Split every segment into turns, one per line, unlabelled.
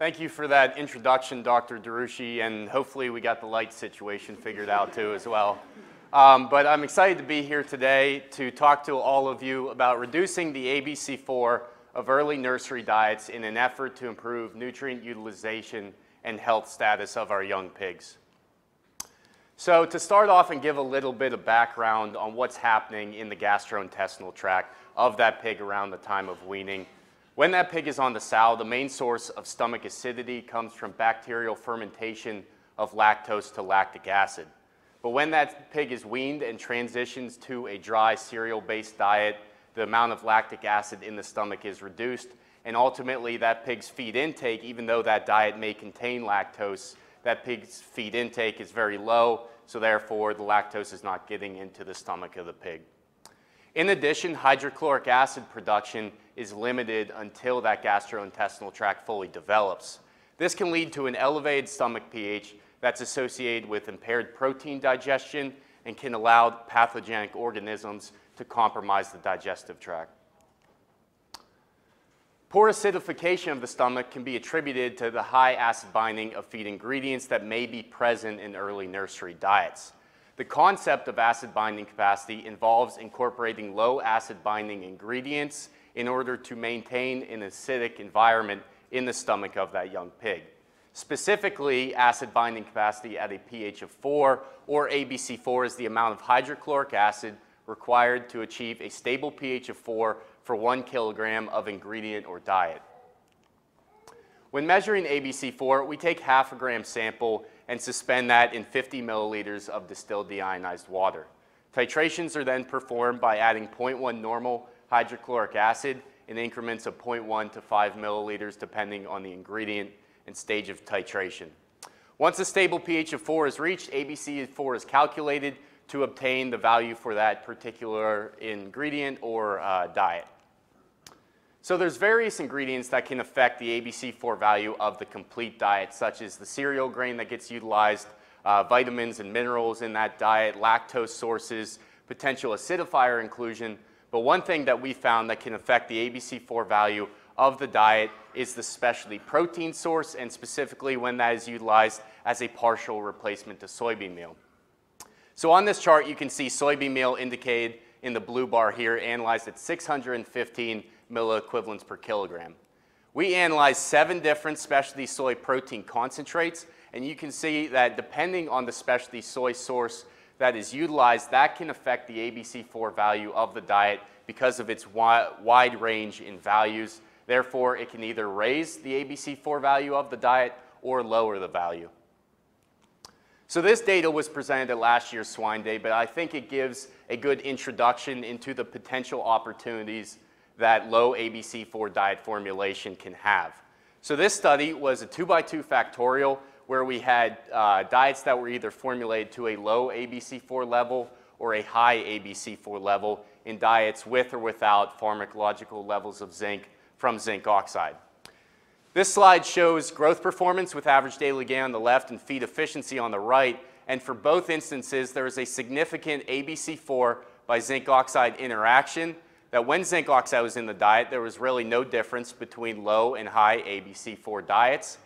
Thank you for that introduction, Dr. Darushi, and hopefully we got the light situation figured out too as well. But I'm excited to be here today to talk to all of you about reducing the ABC4 of early nursery diets in an effort to improve nutrient utilization and health status of our young pigs. So to start off and give a little bit of background on what's happening in the gastrointestinal tract of that pig around the time of weaning. When that pig is on the sow, the main source of stomach acidity comes from bacterial fermentation of lactose to lactic acid. But when that pig is weaned and transitions to a dry cereal-based diet, the amount of lactic acid in the stomach is reduced, and ultimately that pig's feed intake, even though that diet may contain lactose, that pig's feed intake is very low, so therefore the lactose is not getting into the stomach of the pig. In addition, hydrochloric acid production is limited until that gastrointestinal tract fully develops. This can lead to an elevated stomach pH that's associated with impaired protein digestion and can allow pathogenic organisms to compromise the digestive tract. Poor acidification of the stomach can be attributed to the high acid binding of feed ingredients that may be present in early nursery diets. The concept of acid binding capacity involves incorporating low acid binding ingredients in order to maintain an acidic environment in the stomach of that young pig. Specifically, acid binding capacity at a pH of 4 or ABC4 is the amount of hydrochloric acid required to achieve a stable pH of 4 for 1 kilogram of ingredient or diet. When measuring ABC4, we take half a gram sample and suspend that in 50 milliliters of distilled deionized water. Titrations are then performed by adding 0.1 normal hydrochloric acid in increments of 0.1 to 5 milliliters depending on the ingredient and stage of titration. Once a stable pH of 4 is reached, ABC4 is calculated to obtain the value for that particular ingredient or diet. So there's various ingredients that can affect the ABC4 value of the complete diet, such as the cereal grain that gets utilized, vitamins and minerals in that diet, lactose sources, potential acidifier inclusion. But one thing that we found that can affect the ABC4 value of the diet is the specialty protein source, and specifically when that is utilized as a partial replacement to soybean meal. So on this chart, you can see soybean meal indicated in the blue bar here, analyzed at 615 milliequivalents per kilogram. We analyzed 7 different specialty soy protein concentrates, and you can see that depending on the specialty soy source that is utilized, that can affect the ABC4 value of the diet because of its wide range in values. Therefore, it can either raise the ABC4 value of the diet or lower the value. So this data was presented at last year's Swine Day, but I think it gives a good introduction into the potential opportunities that low ABC4 diet formulation can have. So this study was a 2x2 factorial where we had diets that were either formulated to a low ABC4 level or a high ABC4 level in diets with or without pharmacological levels of zinc from zinc oxide. This slide shows growth performance with average daily gain on the left and feed efficiency on the right. And for both instances, there is a significant ABC4 by zinc oxide interaction that when zinc oxide was in the diet, there was really no difference between low and high ABC4 diets.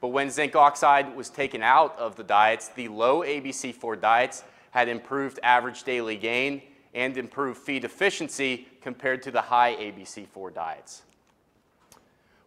But when zinc oxide was taken out of the diets, the low ABC4 diets had improved average daily gain and improved feed efficiency compared to the high ABC4 diets.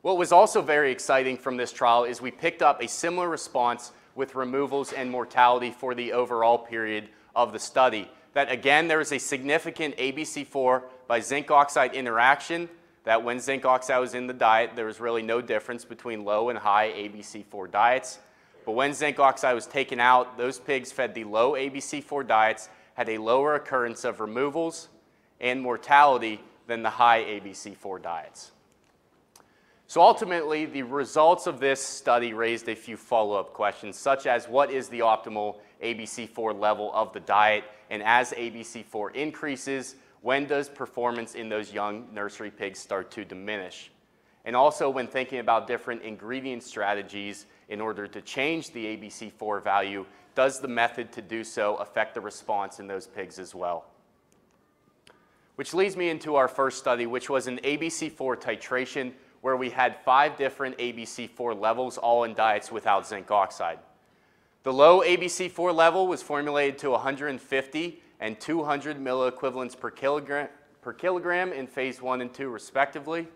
What was also very exciting from this trial is we picked up a similar response with removals and mortality for the overall period of the study. That again, there is a significant ABC4 by zinc oxide interaction, that when zinc oxide was in the diet, there was really no difference between low and high ABC4 diets. But when zinc oxide was taken out, those pigs fed the low ABC4 diets had a lower occurrence of removals and mortality than the high ABC4 diets. So ultimately, the results of this study raised a few follow-up questions, such as what is the optimal ABC4 level of the diet, and as ABC4 increases, when does performance in those young nursery pigs start to diminish? And also when thinking about different ingredient strategies in order to change the ABC4 value, does the method to do so affect the response in those pigs as well? Which leads me into our first study, which was an ABC4 titration where we had 5 different ABC4 levels, all in diets without zinc oxide. The low ABC4 level was formulated to 150 and 200 milliequivalents per kilogram in phase 1 and 2 respectively.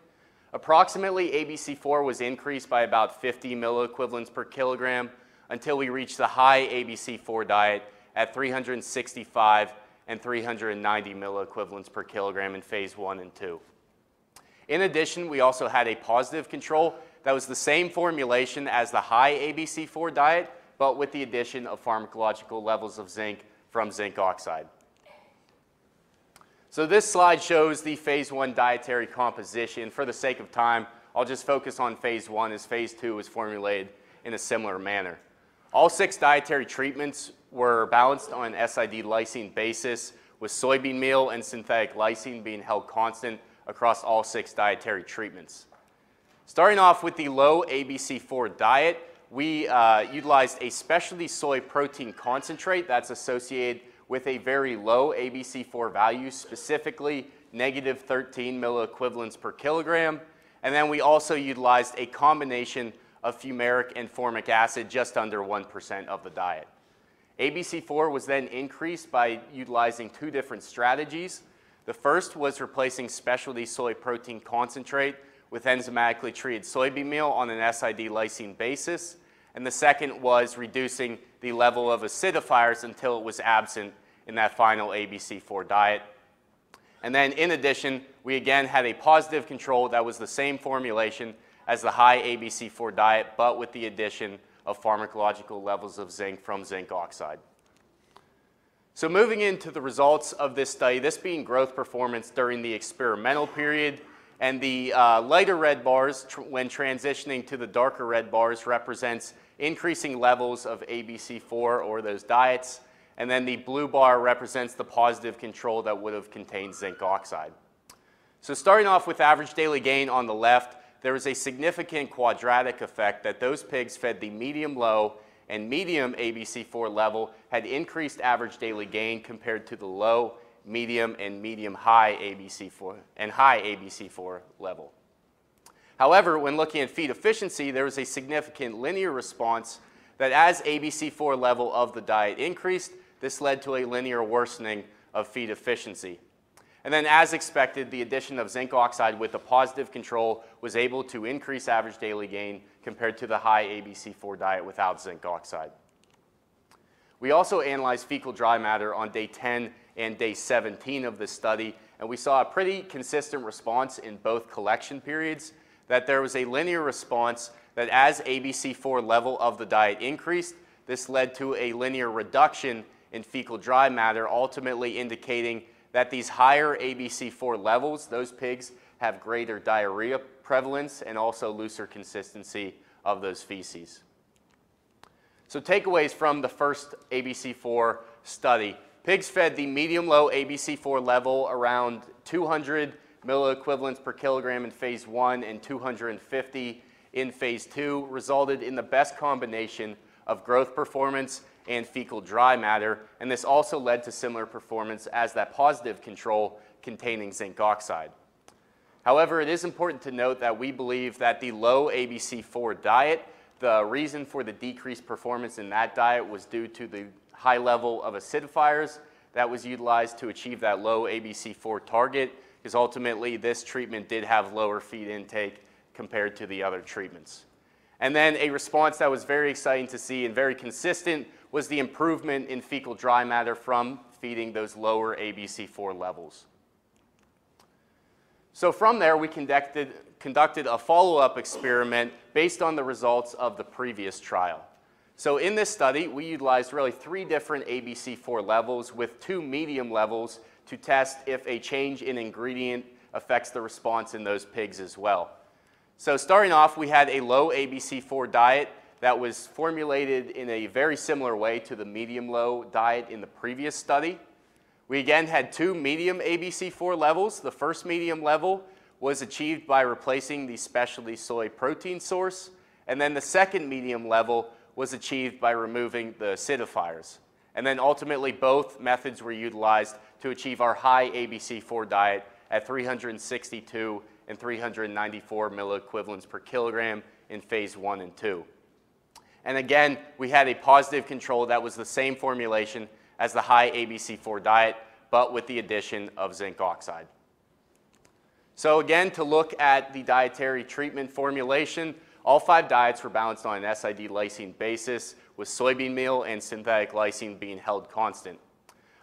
Approximately ABC4 was increased by about 50 milliequivalents per kilogram until we reached the high ABC4 diet at 365 and 390 milliequivalents per kilogram in phase 1 and 2. In addition, we also had a positive control that was the same formulation as the high ABC4 diet, but with the addition of pharmacological levels of zinc from zinc oxide. So this slide shows the phase 1 dietary composition. For the sake of time, I'll just focus on phase 1 as phase 2 was formulated in a similar manner. All 6 dietary treatments were balanced on an SID lysine basis, with soybean meal and synthetic lysine being held constant across all 6 dietary treatments. Starting off with the low ABC4 diet, we utilized a specialty soy protein concentrate that's associated with a very low ABC4 value, specifically negative 13 milliequivalents per kilogram. And then we also utilized a combination of fumaric and formic acid, just under 1% of the diet. ABC4 was then increased by utilizing 2 different strategies. The first was replacing specialty soy protein concentrate with enzymatically treated soybean meal on an SID lysine basis. And the second was reducing the level of acidifiers until it was absent in that final ABC4 diet. And then in addition, we again had a positive control that was the same formulation as the high ABC4 diet, but with the addition of pharmacological levels of zinc from zinc oxide. So moving into the results of this study, this being growth performance during the experimental period, and the lighter red bars, when transitioning to the darker red bars, represents increasing levels of ABC4 or those diets, and then the blue bar represents the positive control that would have contained zinc oxide. So starting off with average daily gain on the left, there was a significant quadratic effect that those pigs fed the medium-low and medium ABC4 level had increased average daily gain compared to the low, medium, and medium-high ABC4 and high ABC4 level. However, when looking at feed efficiency, there was a significant linear response that as ABC4 level of the diet increased, this led to a linear worsening of feed efficiency. And then as expected, the addition of zinc oxide with a positive control was able to increase average daily gain compared to the high ABC4 diet without zinc oxide. We also analyzed fecal dry matter on day 10 and day 17 of this study, and we saw a pretty consistent response in both collection periods, that there was a linear response that as ABC4 level of the diet increased, this led to a linear reduction in fecal dry matter, ultimately indicating that these higher ABC4 levels, those pigs have greater diarrhea prevalence and also looser consistency of those feces. So takeaways from the first ABC4 study. Pigs fed the medium-low ABC4 level around 200 milliequivalents per kilogram in phase 1 and 250 in phase 2 resulted in the best combination of growth performance and fecal dry matter, and this also led to similar performance as that positive control containing zinc oxide. However, it is important to note that we believe that the low ABC4 diet, the reason for the decreased performance in that diet was due to the high level of acidifiers that was utilized to achieve that low ABC4 target, because ultimately this treatment did have lower feed intake compared to the other treatments. And then a response that was very exciting to see and very consistent was the improvement in fecal dry matter from feeding those lower ABC4 levels. So from there, we conducted a follow-up experiment based on the results of the previous trial. So in this study, we utilized really 3 different ABC4 levels with 2 medium levels to test if a change in ingredient affects the response in those pigs as well. So starting off, we had a low ABC4 diet that was formulated in a very similar way to the medium-low diet in the previous study. We again had 2 medium ABC4 levels. The first medium level was achieved by replacing the specialty soy protein source, and then the second medium level was achieved by removing the acidifiers. And then ultimately both methods were utilized to achieve our high ABC4 diet at 362 and 394 milliequivalents per kilogram in phase 1 and 2. And again, we had a positive control that was the same formulation as the high ABC4 diet, but with the addition of zinc oxide. So again, to look at the dietary treatment formulation, all 5 diets were balanced on an SID lysine basis, with soybean meal and synthetic lysine being held constant.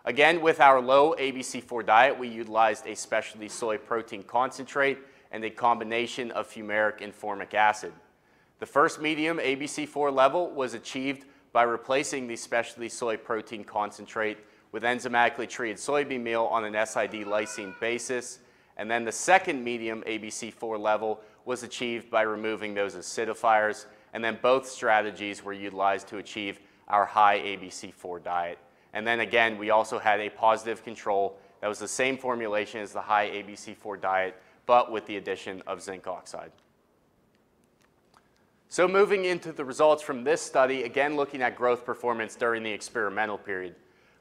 Again, with our low ABC4 diet, we utilized a specialty soy protein concentrate and a combination of fumaric and formic acid. The first medium ABC4 level was achieved by replacing the specialty soy protein concentrate with enzymatically treated soybean meal on an SID lysine basis, and then the second medium ABC4 level was achieved by removing those acidifiers, and then both strategies were utilized to achieve our high ABC4 diet. And then again, we also had a positive control that was the same formulation as the high ABC4 diet, but with the addition of zinc oxide. So moving into the results from this study, again looking at growth performance during the experimental period.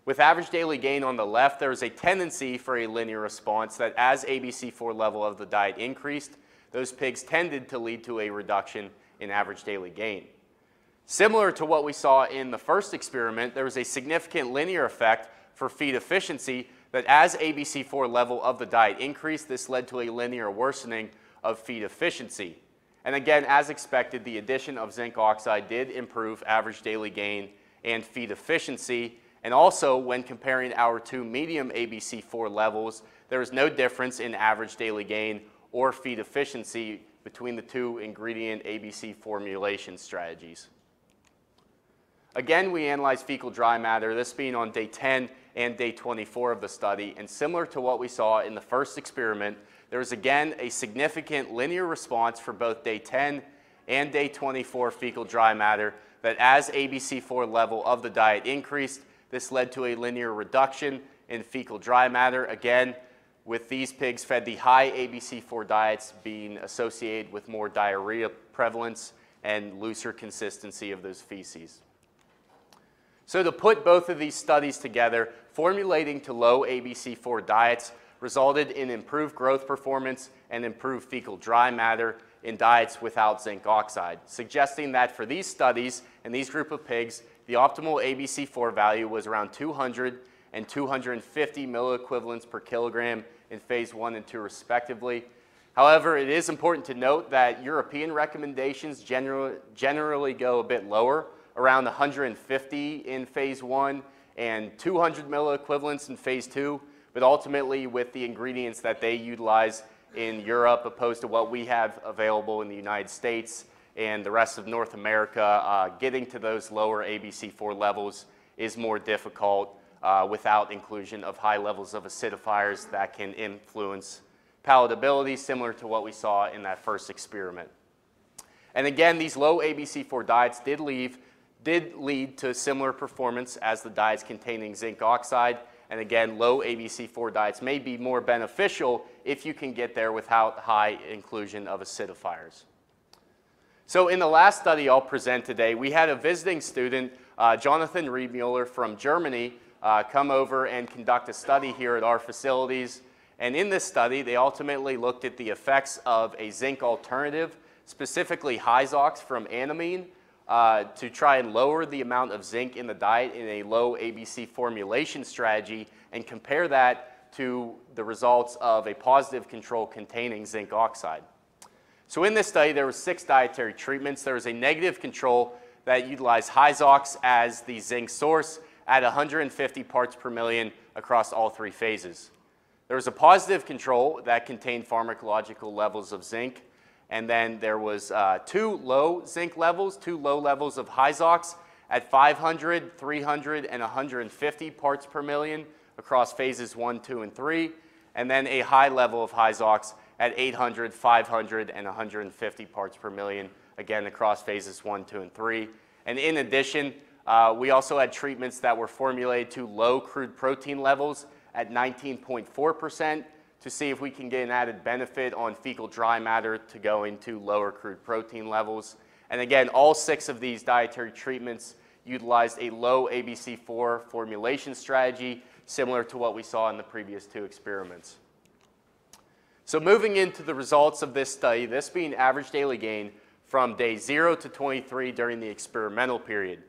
With average daily gain on the left, there was a tendency for a linear response that as ABC4 level of the diet increased, those pigs tended to lead to a reduction in average daily gain. Similar to what we saw in the first experiment, there was a significant linear effect for feed efficiency that as ABC4 level of the diet increased, this led to a linear worsening of feed efficiency. And again, as expected, the addition of zinc oxide did improve average daily gain and feed efficiency. And also, when comparing our 2 medium ABC4 levels, there is no difference in average daily gain or feed efficiency between the 2 ingredient ABC formulation strategies. Again, we analyzed fecal dry matter, this being on day 10 and day 24 of the study. And similar to what we saw in the first experiment, there was again a significant linear response for both day 10 and day 24 fecal dry matter that as ABC4 level of the diet increased, this led to a linear reduction in fecal dry matter. Again, with these pigs fed the high ABC4 diets being associated with more diarrhea prevalence and looser consistency of those feces. So to put both of these studies together, formulating to low ABC4 diets resulted in improved growth performance and improved fecal dry matter in diets without zinc oxide, suggesting that for these studies and these group of pigs, the optimal ABC4 value was around 200 and 250 milliequivalents per kilogram in phase 1 and 2 respectively. However, it is important to note that European recommendations generally go a bit lower, around 150 in phase 1 and 200 milliequivalents in phase 2, but ultimately with the ingredients that they utilize in Europe opposed to what we have available in the United States and the rest of North America, getting to those lower ABC4 levels is more difficult without inclusion of high levels of acidifiers that can influence palatability, similar to what we saw in that first experiment. And again, these low ABC4 diets did lead to similar performance as the diets containing zinc oxide. And again, low ABC4 diets may be more beneficial if you can get there without high inclusion of acidifiers. So in the last study I'll present today, we had a visiting student, Jonathan Riedmuller from Germany, come over and conduct a study here at our facilities. And in this study, they ultimately looked at the effects of a zinc alternative, specifically Hyzox from Anamine, to try and lower the amount of zinc in the diet in a low ABC formulation strategy and compare that to the results of a positive control containing zinc oxide. So in this study, there were 6 dietary treatments. There was a negative control that utilized Hyzox as the zinc source at 150 parts per million across all 3 phases. There was a positive control that contained pharmacological levels of zinc. And then there was 2 low zinc levels, 2 low levels of Hyzox at 500, 300, and 150 parts per million across phases 1, 2, and 3. And then a high level of Hyzox at 800, 500, and 150 parts per million, again across phases 1, 2, and 3. And in addition, we also had treatments that were formulated to low crude protein levels at 19.4%. to see if we can get an added benefit on fecal dry matter to go into lower crude protein levels. And again, all 6 of these dietary treatments utilized a low ABC4 formulation strategy, similar to what we saw in the previous 2 experiments. So moving into the results of this study, this being average daily gain from day 0 to 23 during the experimental period,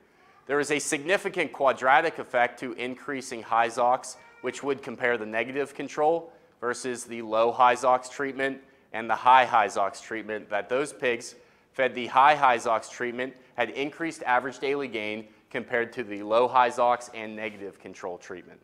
there is a significant quadratic effect to increasing Hyzox, which would compare the negative control versus the low Hyzox treatment and the high Hyzox treatment, that those pigs fed the high Hyzox treatment had increased average daily gain compared to the low Hyzox and negative control treatment.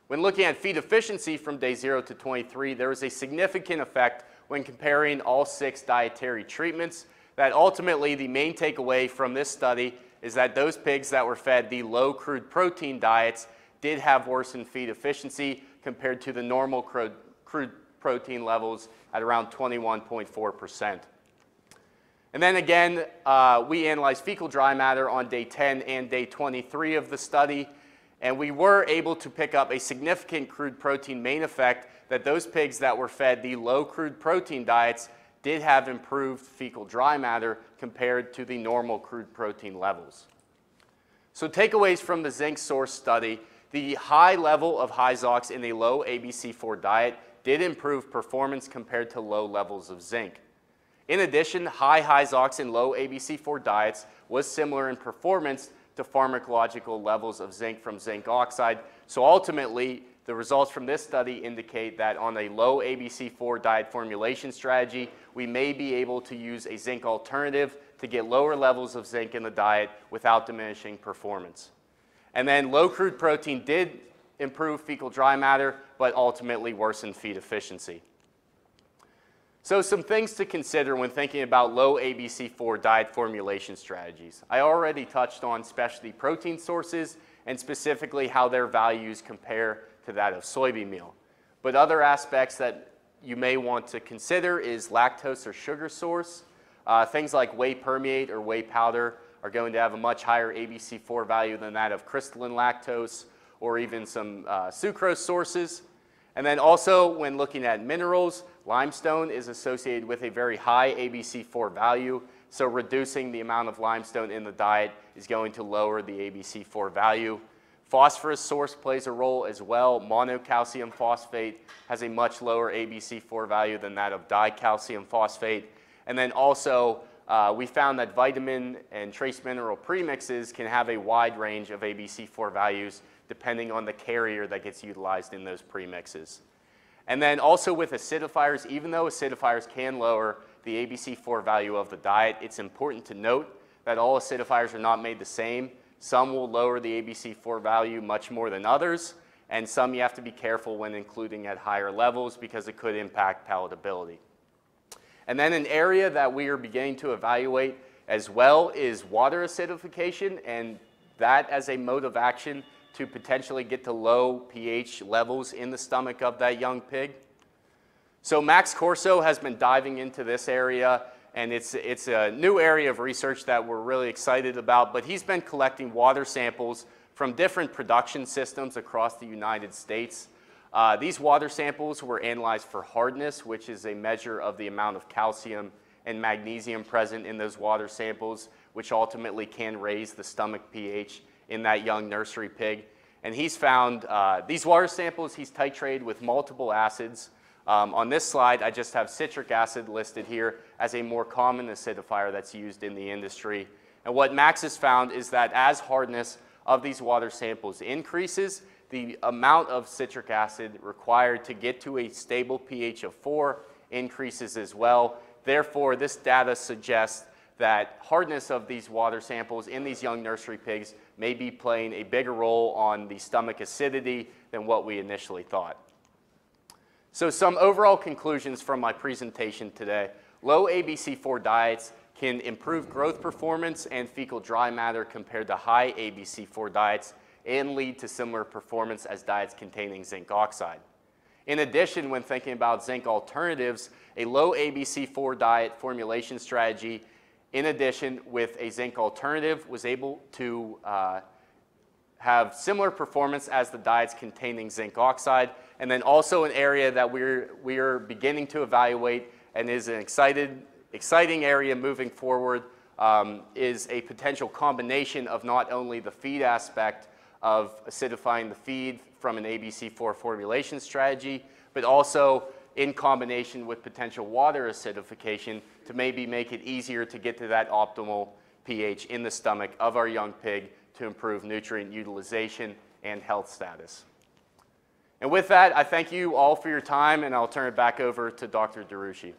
When looking at feed efficiency from day 0 to 23, there was a significant effect when comparing all 6 dietary treatments, that ultimately the main takeaway from this study is that those pigs that were fed the low crude protein diets did have worsened feed efficiency compared to the normal crude protein levels at around 21.4%. And then again, we analyzed fecal dry matter on day 10 and day 23 of the study, and we were able to pick up a significant crude protein main effect that those pigs that were fed the low crude protein diets did have improved fecal dry matter compared to the normal crude protein levels. So takeaways from the zinc source study: the high level of Hyzox in a low ABC4 diet did improve performance compared to low levels of zinc. In addition, high Hyzox in low ABC4 diets was similar in performance to pharmacological levels of zinc from zinc oxide. So ultimately, the results from this study indicate that on a low ABC4 diet formulation strategy, we may be able to use a zinc alternative to get lower levels of zinc in the diet without diminishing performance. And then low crude protein did improve fecal dry matter, but ultimately worsened feed efficiency. So some things to consider when thinking about low ABC4 diet formulation strategies. I already touched on specialty protein sources and specifically how their values compare to that of soybean meal. But other aspects that you may want to consider is lactose or sugar source. Things like whey permeate or whey powder are going to have a much higher ABC4 value than that of crystalline lactose or even some sucrose sources. And then also when looking at minerals, limestone is associated with a very high ABC4 value, so reducing the amount of limestone in the diet is going to lower the ABC4 value. Phosphorus source plays a role as well. Monocalcium phosphate has a much lower ABC4 value than that of dicalcium phosphate. And then also we found that vitamin and trace mineral premixes can have a wide range of ABC4 values depending on the carrier that gets utilized in those premixes. And then also with acidifiers, even though acidifiers can lower the ABC4 value of the diet, it's important to note that all acidifiers are not made the same. Some will lower the ABC4 value much more than others, and some you have to be careful when including at higher levels because it could impact palatability. And then an area that we are beginning to evaluate as well is water acidification, and that as a mode of action to potentially get to low pH levels in the stomach of that young pig. So Max Corso has been diving into this area, and it's a new area of research that we're really excited about, but he's been collecting water samples from different production systems across the United States. These water samples were analyzed for hardness, which is a measure of the amount of calcium and magnesium present in those water samples, which ultimately can raise the stomach pH in that young nursery pig. And he's found these water samples he's titrated with multiple acids. On this slide, I just have citric acid listed here as a more common acidifier that's used in the industry. And what Max has found is that as hardness of these water samples increases, the amount of citric acid required to get to a stable pH of 4 increases as well. Therefore, this data suggests that hardness of these water samples in these young nursery pigs may be playing a bigger role on the stomach acidity than what we initially thought. So some overall conclusions from my presentation today. Low ABC4 diets can improve growth performance and fecal dry matter compared to high ABC4 diets and lead to similar performance as diets containing zinc oxide. In addition, when thinking about zinc alternatives, a low ABC4 diet formulation strategy in addition with a zinc alternative was able to have similar performance as the diets containing zinc oxide. And then also an area that we are beginning to evaluate and is an exciting area moving forward is a potential combination of not only the feed aspect of acidifying the feed from an ABC4 formulation strategy, but also in combination with potential water acidification to maybe make it easier to get to that optimal pH in the stomach of our young pig to improve nutrient utilization and health status. And with that, I thank you all for your time, and I'll turn it back over to Dr. DeRucci.